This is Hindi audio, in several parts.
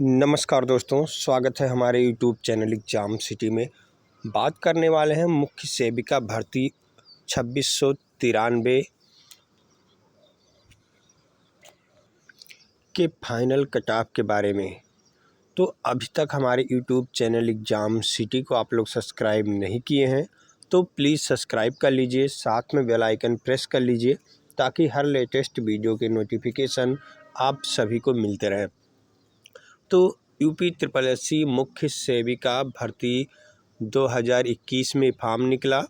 नमस्कार दोस्तों, स्वागत है हमारे यूट्यूब चैनल एग्जाम सिटी में। बात करने वाले हैं मुख्य सेविका भर्ती 2693 के फाइनल कट ऑफ के बारे में। तो अभी तक हमारे यूट्यूब चैनल एग्जाम सिटी को आप लोग सब्सक्राइब नहीं किए हैं तो प्लीज़ सब्सक्राइब कर लीजिए, साथ में बेल आइकन प्रेस कर लीजिए ताकि हर लेटेस्ट वीडियो के नोटिफिकेशन आप सभी को मिलते रहें। तो यूपी SSSC मुख्य सेविका भर्ती 2021 में फॉर्म निकला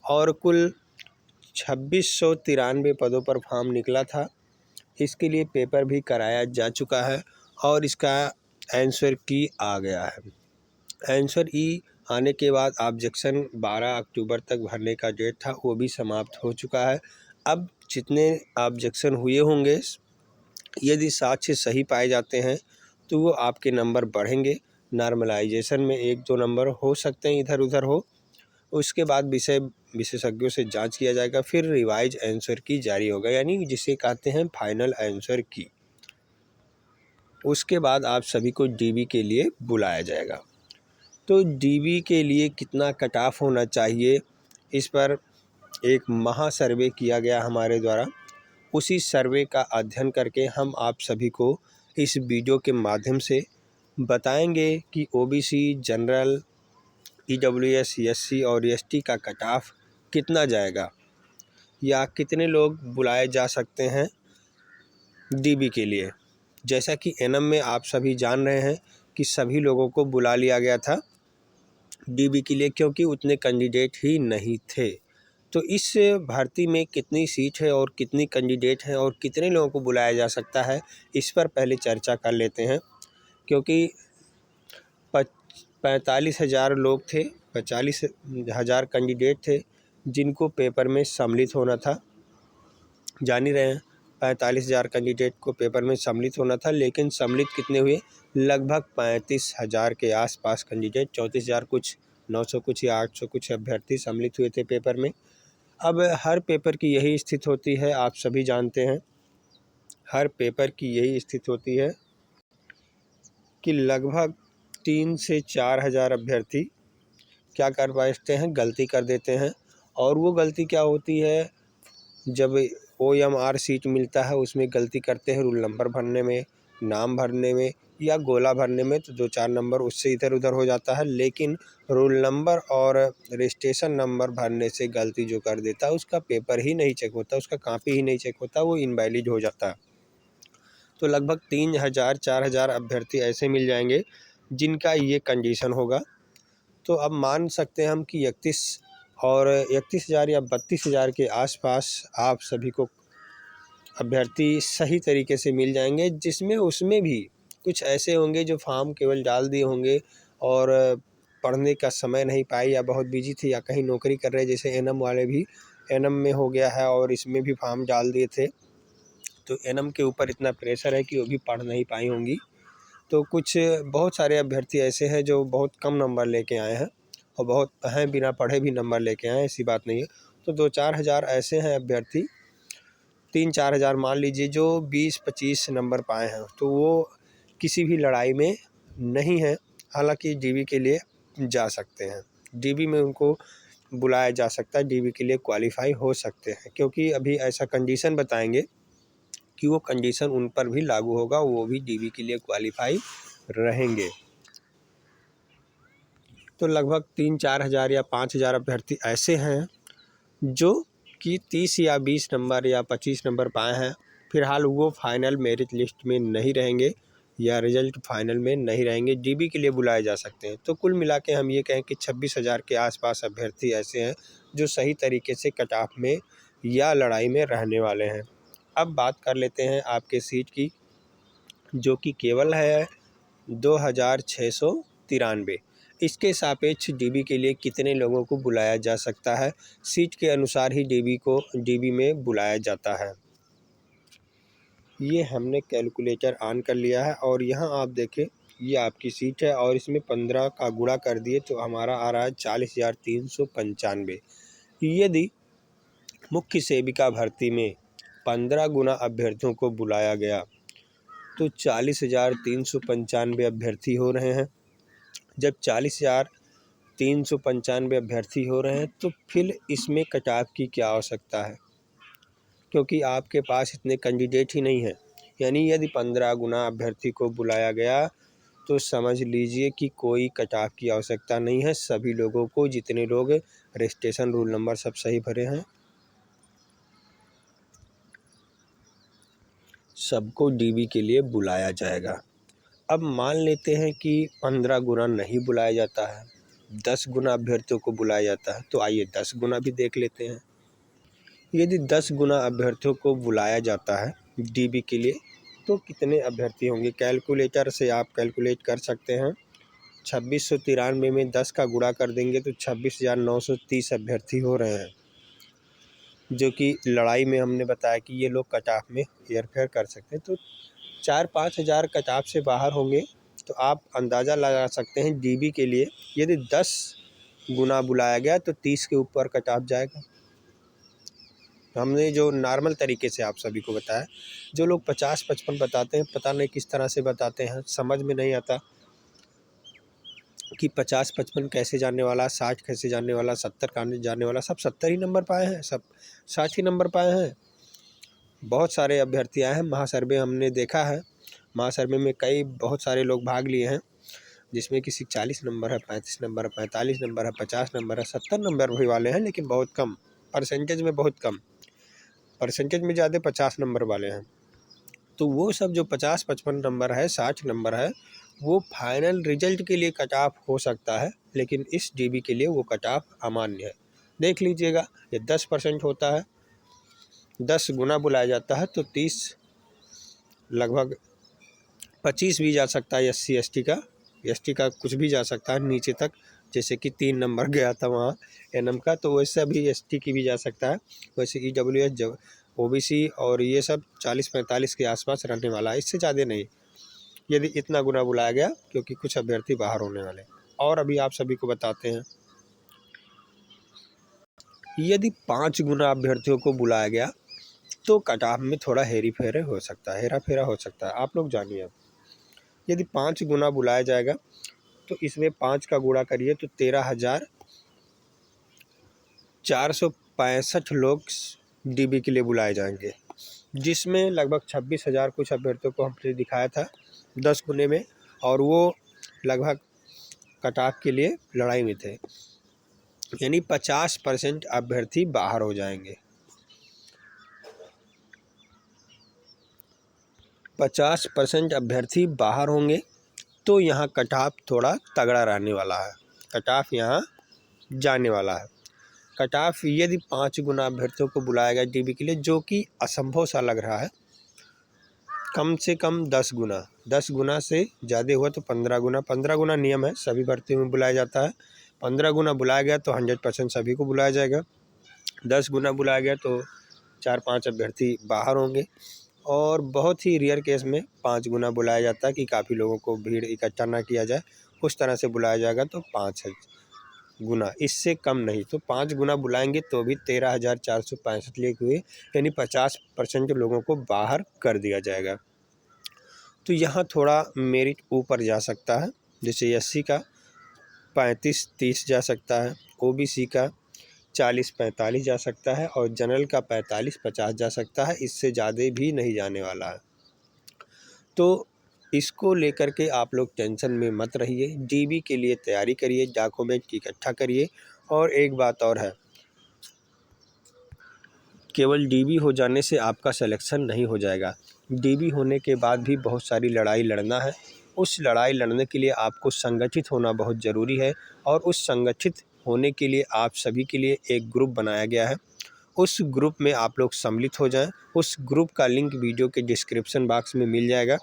और कुल 2693 पदों पर फॉर्म निकला था। इसके लिए पेपर भी कराया जा चुका है और इसका आंसर की आ गया है। आंसर ई आने के बाद ऑब्जेक्शन 12 अक्टूबर तक भरने का डेट था, वो भी समाप्त हो चुका है। अब जितने ऑब्जेक्शन हुए होंगे, यदि साक्ष्य सही पाए जाते हैं तो वो आपके नंबर बढ़ेंगे। नॉर्मलाइजेशन में 1-2 नंबर हो सकते हैं इधर उधर हो, उसके बाद विशेषज्ञों से जांच किया जाएगा, फिर रिवाइज आंसर की जारी होगा, यानी जिसे कहते हैं फाइनल आंसर की। उसके बाद आप सभी को डीबी के लिए बुलाया जाएगा। तो डीबी के लिए कितना कट ऑफ होना चाहिए, इस पर एक महा सर्वे किया गया हमारे द्वारा। उसी सर्वे का अध्ययन करके हम आप सभी को इस वीडियो के माध्यम से बताएंगे कि ओबीसी, जनरल, ईडब्ल्यूएस, एससी और एसटी का कट ऑफ कितना जाएगा या कितने लोग बुलाए जा सकते हैं डीबी के लिए। जैसा कि एनएम में आप सभी जान रहे हैं कि सभी लोगों को बुला लिया गया था डीबी के लिए, क्योंकि उतने कैंडिडेट ही नहीं थे। तो इस भर्ती में कितनी सीट है और कितनी कैंडिडेट हैं और कितने लोगों को बुलाया जा सकता है, इस पर पहले चर्चा कर लेते हैं। क्योंकि 45,000 लोग थे, 45,000 कैंडिडेट थे जिनको पेपर में सम्मिलित होना था। जान ही रहे हैं 45,000 कैंडिडेट को पेपर में सम्मिलित होना था, लेकिन सम्मिलित कितने हुए? लगभग 35,000 के आसपास कैंडिडेट, 34,000 कुछ, 900 कुछ या 800 कुछ अभ्यर्थी सम्मिलित हुए थे पेपर में। अब हर पेपर की यही स्थिति होती है, आप सभी जानते हैं। हर पेपर की यही स्थिति होती है कि लगभग 3 से 4 हज़ार अभ्यर्थी क्या कर बैठते हैं, गलती कर देते हैं। और वो गलती क्या होती है, जब OMR सीट मिलता है उसमें गलती करते हैं रोल नंबर भरने में, नाम भरने में या गोला भरने में, तो 2-4 नंबर उससे इधर उधर हो जाता है। लेकिन रोल नंबर और रजिस्ट्रेशन नंबर भरने से गलती जो कर देता है उसका पेपर ही नहीं चेक होता, उसका कॉपी ही नहीं चेक होता, वो इनवैलिड हो जाता है। तो लगभग 3,000-4 हज़ार अभ्यर्थी ऐसे मिल जाएंगे जिनका ये कंडीशन होगा। तो अब मान सकते हैं हम कि 31,000 या 32,000 के आसपास आप सभी को अभ्यर्थी सही तरीके से मिल जाएंगे, जिसमें उसमें भी कुछ ऐसे होंगे जो फॉर्म केवल डाल दिए होंगे और पढ़ने का समय नहीं पाए या बहुत बिजी थे या कहीं नौकरी कर रहे, जैसे एनएम वाले भी, एनएम में हो गया है और इसमें भी फॉर्म डाल दिए थे। तो एनएम के ऊपर इतना प्रेशर है कि वो भी पढ़ नहीं पाई होंगी। तो कुछ बहुत सारे अभ्यर्थी ऐसे हैं जो बहुत कम नंबर लेके आए हैं और बहुत हैं बिना पढ़े भी नंबर लेके आए, ऐसी बात नहीं है। तो 2-4 हज़ार ऐसे हैं अभ्यर्थी, 3-4 हज़ार मान लीजिए, जो 20-25 नंबर पाए हैं, तो वो किसी भी लड़ाई में नहीं है। हालांकि डीबी के लिए जा सकते हैं, डीबी में उनको बुलाया जा सकता है, डीबी के लिए क्वालिफाई हो सकते हैं, क्योंकि अभी ऐसा कंडीशन बताएंगे कि वो कंडीशन उन पर भी लागू होगा, वो भी डीबी के लिए क्वालिफाई रहेंगे। तो लगभग 3-4 हज़ार या 5 हज़ार अभ्यर्थी ऐसे हैं जो कि 30 या 20 नंबर या 25 नंबर पाए हैं। फिलहाल वो फाइनल मेरिट लिस्ट में नहीं रहेंगे या रिजल्ट फाइनल में नहीं रहेंगे, डीबी के लिए बुलाए जा सकते हैं। तो कुल मिला के हम ये कहें कि 26,000 के आसपास अभ्यर्थी ऐसे हैं जो सही तरीके से कट ऑफ में या लड़ाई में रहने वाले हैं। अब बात कर लेते हैं आपके सीट की, जो कि केवल है 2,693। इसके सापेक्ष डीबी के लिए कितने लोगों को बुलाया जा सकता है, सीट के अनुसार ही डीबी में बुलाया जाता है। ये हमने कैलकुलेटर ऑन कर लिया है और यहाँ आप देखें, ये आपकी सीट है और इसमें 15 का गुणा कर दिए तो हमारा आ रहा है 40,395। यदि मुख्य सेविका भर्ती में 15 गुना अभ्यर्थियों को बुलाया गया तो 40,395 अभ्यर्थी हो रहे हैं। जब 40,395 अभ्यर्थी हो रहे हैं तो फिर इसमें कट ऑफ की क्या आवश्यकता है, क्योंकि आपके पास इतने कैंडिडेट ही नहीं हैं। यानी यदि 15 गुना अभ्यर्थी को बुलाया गया तो समझ लीजिए कि कोई कट ऑफ की आवश्यकता नहीं है। सभी लोगों को, जितने लोग रजिस्ट्रेशन रोल नंबर सब सही भरे हैं, सबको डीबी के लिए बुलाया जाएगा। अब मान लेते हैं कि 15 गुना नहीं बुलाया जाता है, 10 गुना अभ्यर्थियों को बुलाया जाता है, तो आइए 10 गुना भी देख लेते हैं। यदि 10 गुना अभ्यर्थियों को बुलाया जाता है डीबी के लिए तो कितने अभ्यर्थी होंगे? कैलकुलेटर से आप कैलकुलेट कर सकते हैं। 2693 में 10 का गुणा कर देंगे तो 26,930 अभ्यर्थी हो रहे हैं, जो कि लड़ाई में हमने बताया कि ये लोग कट ऑफ में हेरफेर कर सकते हैं। तो 4-5 हज़ार कट ऑफ से बाहर होंगे। तो आप अंदाज़ा लगा सकते हैं डीबी के लिए यदि 10 गुना बुलाया गया तो 30 के ऊपर कट ऑफ जाएगा। हमने जो नॉर्मल तरीके से आप सभी को बताया, जो लोग 50-55 बताते हैं, पता नहीं किस तरह से बताते हैं, समझ में नहीं आता कि 50-55 कैसे जानने वाला, 60 कैसे जानने वाला, 70 कैसे जानने वाला। सब 70 ही नंबर पाए हैं, सब 60 ही नंबर पाए हैं। बहुत सारे अभ्यर्थी आए हैं, महासर्वे हमने देखा है। महासर्वे में बहुत सारे लोग भाग लिए हैं, जिसमें किसी 40 नंबर है, 35 नंबर है, 45 नंबर है, 50 नंबर है, 70 नंबर भी वाले हैं, लेकिन बहुत कम परसेंटेज में, बहुत कम परसेंटेज में ज़्यादा 50 नंबर वाले हैं। तो वो सब जो 50-55 नंबर है, 60 नंबर है, वो फाइनल रिजल्ट के लिए कट ऑफ हो सकता है, लेकिन इस डीबी के लिए वो कट ऑफ अमान्य है। देख लीजिएगा, ये 10% होता है, 10 गुना बुलाया जाता है तो 30, लगभग 25 भी जा सकता है। SC ST का कुछ भी जा सकता है नीचे तक, जैसे कि 3 नंबर गया था वहाँ NM का, तो वैसे भी ST की भी जा सकता है। वैसे EWS OBC और ये सब 40-45 के आसपास रहने वाला है, इससे ज़्यादा नहीं, यदि इतना गुना बुलाया गया, क्योंकि कुछ अभ्यर्थी बाहर होने वाले। और अभी आप सभी को बताते हैं, यदि 5 गुना अभ्यर्थियों को बुलाया गया तो कट ऑफ में थोड़ा हेरा फेरा हो सकता है। आप लोग जानिए, अब यदि 5 गुना बुलाया जाएगा तो इसमें 5 का गुणा करिए तो 13,465 लोग डीबी के लिए बुलाए जाएंगे, जिसमें लगभग 26,000 कुछ अभ्यर्थियों को हमने दिखाया था 10 गुने में, और वो लगभग कट ऑफ के लिए लड़ाई में थे। यानी 50% अभ्यर्थी बाहर हो जाएंगे। 50% अभ्यर्थी बाहर होंगे तो यहाँ कट ऑफ थोड़ा तगड़ा रहने वाला है, कट ऑफ यहाँ जाने वाला है। कट ऑफ यदि 5 गुना अभ्यर्थियों को बुलाया गया डीबी के लिए, जो कि असंभव सा लग रहा है, कम से कम 10 गुना, 10 गुना से ज़्यादा हुआ तो 15 गुना, 15 गुना नियम है, सभी भर्तियों में बुलाया जाता है। 15 गुना बुलाया गया तो 100% सभी को बुलाया जाएगा। 10 गुना बुलाया गया तो 4-5 अभ्यर्थी बाहर होंगे, और बहुत ही रेयर केस में 5 गुना बुलाया जाता है कि काफ़ी लोगों को भीड़ इकट्ठा ना किया जाए, उस तरह से बुलाया जाएगा तो 5 गुना, इससे कम नहीं। तो 5 गुना बुलाएंगे तो भी 13,465 लेके हुए, यानी 50% लोगों को बाहर कर दिया जाएगा। तो यहाँ थोड़ा मेरिट ऊपर जा सकता है, जैसे SC का 35-30 जा सकता है, OBC का 40-45 जा सकता है, और जनरल का 45-50 जा सकता है, इससे ज़्यादा भी नहीं जाने वाला है। तो इसको लेकर के आप लोग टेंशन में मत रहिए, डीबी के लिए तैयारी करिए, डॉक्यूमेंट इकट्ठा करिए। और एक बात और है, केवल डीबी हो जाने से आपका सिलेक्शन नहीं हो जाएगा। डीबी होने के बाद भी बहुत सारी लड़ाई लड़ना है। उस लड़ाई लड़ने के लिए आपको संगठित होना बहुत ज़रूरी है, और उस संगठित होने के लिए आप सभी के लिए एक ग्रुप बनाया गया है। उस ग्रुप में आप लोग सम्मिलित हो जाएं। उस ग्रुप का लिंक वीडियो के डिस्क्रिप्शन बॉक्स में मिल जाएगा,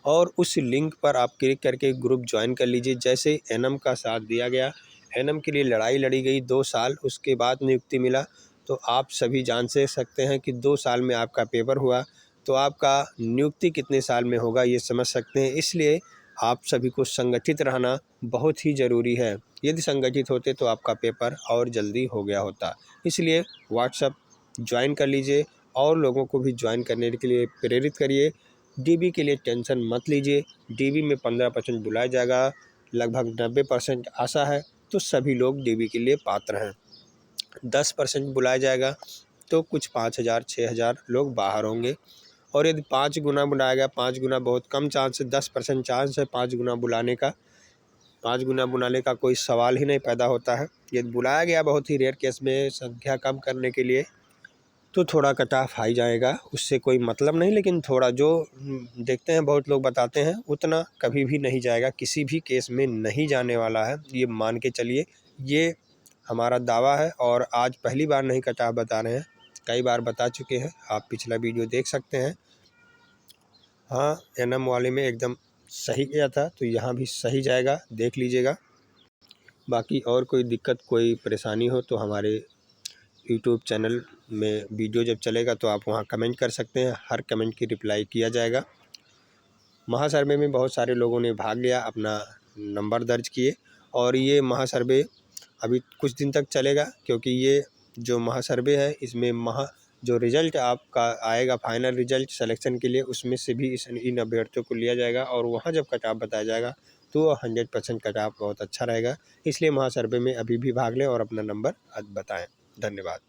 और उस लिंक पर आप क्लिक करके ग्रुप ज्वाइन कर लीजिए। जैसे NM का साथ दिया गया, NM के लिए लड़ाई लड़ी गई 2 साल, उसके बाद नियुक्ति मिला, तो आप सभी जान से सकते हैं कि 2 साल में आपका पेपर हुआ, तो आपका नियुक्ति कितने साल में होगा ये समझ सकते हैं। इसलिए आप सभी को संगठित रहना बहुत ही ज़रूरी है। यदि संगठित होते तो आपका पेपर और जल्दी हो गया होता। इसलिए व्हाट्सएप ज्वाइन कर लीजिए, और लोगों को भी ज्वाइन करने के लिए प्रेरित करिए। डीबी के लिए टेंशन मत लीजिए। डीबी में 15% बुलाया जाएगा, लगभग 90% आशा है, तो सभी लोग डीबी के लिए पात्र हैं। 10% बुलाया जाएगा तो कुछ 5,000 6,000 लोग बाहर होंगे। और यदि 5 गुना बुलाया गया, 5 गुना बहुत कम चांस है, 10% चांस है 5 गुना बुलाने का। 5 गुना बुलाने का कोई सवाल ही नहीं पैदा होता है। यदि बुलाया गया बहुत ही रेयर केस में संख्या कम करने के लिए, तो थोड़ा कट ऑफ हाई जाएगा, उससे कोई मतलब नहीं। लेकिन थोड़ा जो देखते हैं बहुत लोग बताते हैं, उतना कभी भी नहीं जाएगा, किसी भी केस में नहीं जाने वाला है, ये मान के चलिए। ये हमारा दावा है और आज पहली बार नहीं कट ऑफ बता रहे हैं, कई बार बता चुके हैं, आप पिछला वीडियो देख सकते हैं। हाँ, एनएम वाले में एकदम सही गया था, तो यहाँ भी सही जाएगा, देख लीजिएगा। बाकी और कोई दिक्कत कोई परेशानी हो तो हमारे यूट्यूब चैनल में वीडियो जब चलेगा तो आप वहाँ कमेंट कर सकते हैं, हर कमेंट की रिप्लाई किया जाएगा। महासर्वे में बहुत सारे लोगों ने भाग लिया, अपना नंबर दर्ज किए, और ये महासर्वे अभी कुछ दिन तक चलेगा, क्योंकि ये जो महासर्वे है इसमें जो रिज़ल्ट आपका आएगा फाइनल रिज़ल्ट सिलेक्शन के लिए, उसमें से भी इन अभ्यर्थियों को लिया जाएगा, और वहाँ जब कट ऑफ बताया जाएगा तो 100% कट ऑफ बहुत अच्छा रहेगा। इसलिए महासर्वे में अभी भी भाग लें और अपना नंबर बताएं। धन्यवाद।